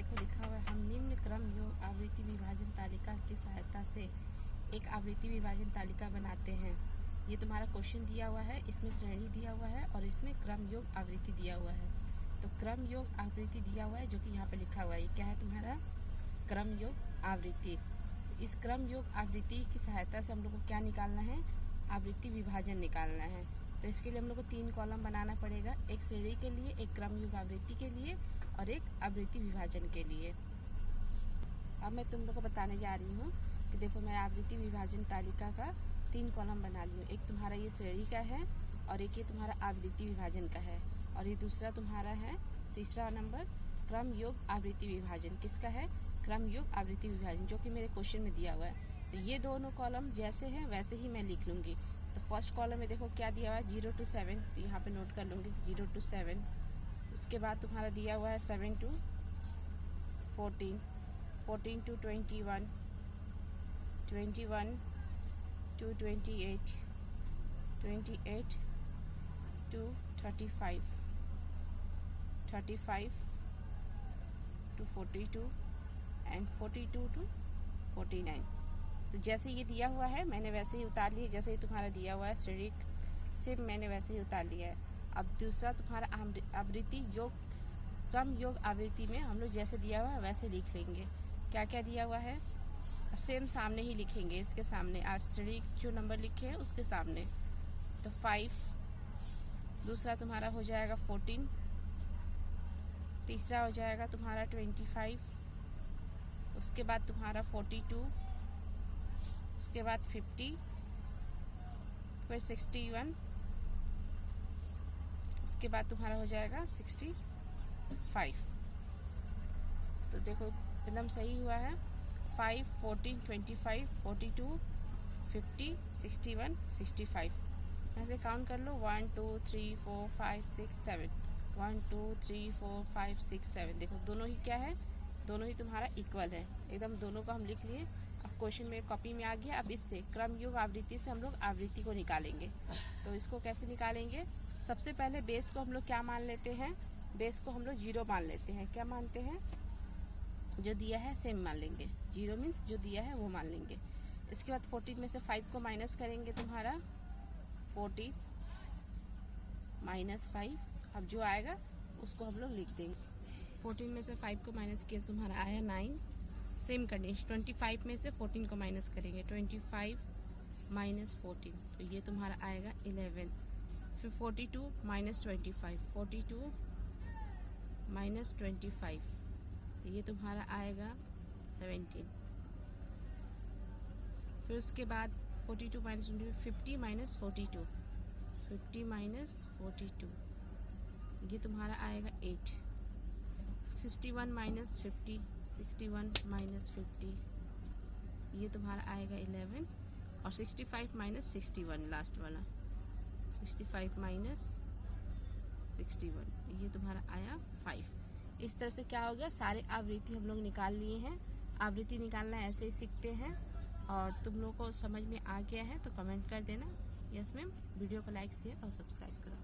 देखो लिखा हुआ है, हम निम्न क्रम योग आवृत्ति विभाजन तालिका की सहायता से एक आवृत्ति विभाजन तालिका बनाते हैं। ये तुम्हारा क्वेश्चन दिया हुआ है, इसमें श्रेणी दिया हुआ है और इसमें क्रम योग आवृत्ति दिया हुआ है। तो क्रम योग आवृत्ति दिया हुआ है जो कि यहाँ पे लिखा हुआ है, ये क्या है तुम्हारा क्रम योग आवृत्ति। तो इस क्रम योग आवृत्ति की सहायता से हम लोग को क्या निकालना है, आवृत्ति विभाजन निकालना है। तो इसके लिए हम लोग को 3 कॉलम बनाना पड़ेगा, एक श्रेणी के लिए, एक क्रम योग आवृत्ति के लिए और एक आवृत्ति विभाजन के लिए। अब मैं तुम लोग को बताने जा रही हूँ कि देखो मैं आवृत्ति विभाजन तालिका का 3 कॉलम बना ली हूँ। एक तुम्हारा ये श्रेणी का है और एक ये तुम्हारा आवृत्ति विभाजन का है और ये दूसरा तुम्हारा है तीसरा नंबर क्रम योग आवृत्ति विभाजन। किसका है, क्रम योग आवृत्ति विभाजन, जो कि मेरे क्वेश्चन में दिया हुआ है। तो ये दोनों कॉलम जैसे हैं वैसे ही मैं लिख लूँगी। तो फर्स्ट कॉलम में देखो क्या दिया हुआ है 0 to 7, तो यहाँ पे नोट कर लूँगी 0 to 7। उसके बाद तुम्हारा दिया हुआ है 7 to 14, 14 to 21, 21 to 28, 28 to 35, 35 to 42 and 42 to 49। तो जैसे ये दिया हुआ है मैंने वैसे ही उतार लिया, जैसे ही तुम्हारा दिया हुआ है श्रेणी से मैंने वैसे ही उतार लिया है। अब दूसरा तुम्हारा आवृत्ति योग क्रम योग आवृत्ति में हम लोग जैसे दिया हुआ है वैसे लिख लेंगे। क्या क्या दिया हुआ है सेम सामने ही लिखेंगे, इसके सामने आज श्रेणी जो नंबर लिखे हैं उसके सामने। तो 5, दूसरा तुम्हारा हो जाएगा 14, तीसरा हो जाएगा तुम्हारा 25, उसके बाद तुम्हारा 42, उसके बाद 50, फिर 61, उसके बाद तुम्हारा हो जाएगा 65। तो देखो एकदम सही हुआ है। 5, 14, 25, 42, 50, 61, 65। ऐसे काउंट कर लो 1 2 3 4 5 6 7, 1 2 3 4 5 6 7। देखो दोनों ही क्या है, दोनों ही तुम्हारा इक्वल है, एकदम दोनों को हम लिख लिए। अब क्वेश्चन मेरे कॉपी में आ गया। अब इससे क्रम योग आवृत्ति से हम लोग आवृत्ति को निकालेंगे। तो इसको कैसे निकालेंगे, सबसे पहले बेस को हम लोग क्या मान लेते हैं, बेस को हम लोग 0 मान लेते हैं। क्या मानते हैं, जो दिया है सेम मान लेंगे, 0 मीन्स जो दिया है वो मान लेंगे। इसके बाद 14 में से 5 को माइनस करेंगे, तुम्हारा 14 माइनस 5। अब जो आएगा उसको हम लोग लिख देंगे। 14 में से 5 को माइनस किया तुम्हारा आया 9। सेम कंडीशन 25 में से 14 को माइनस करेंगे, 25 माइनस 14, तो ये तुम्हारा आएगा 11। फिर 42 माइनस 25, 42 माइनस 25, तो ये तुम्हारा आएगा 17। फिर उसके बाद 42 माइनस 25, 50 माइनस 42, 50 माइनस 42, ये तुम्हारा आएगा 8। 61 माइनस 50, 61 माइनस 50, ये तुम्हारा आएगा 11। और 65 माइनस 61 लास्ट वाला, 65 माइनस 61, ये तुम्हारा आया 5। इस तरह से क्या हो गया, सारे आवृत्ति हम लोग निकाल लिए हैं। आवृत्ति निकालना ऐसे ही सीखते हैं। और तुम लोग को समझ में आ गया है तो कमेंट कर देना। Yes ma'am. वीडियो को लाइक शेयर और सब्सक्राइब करो।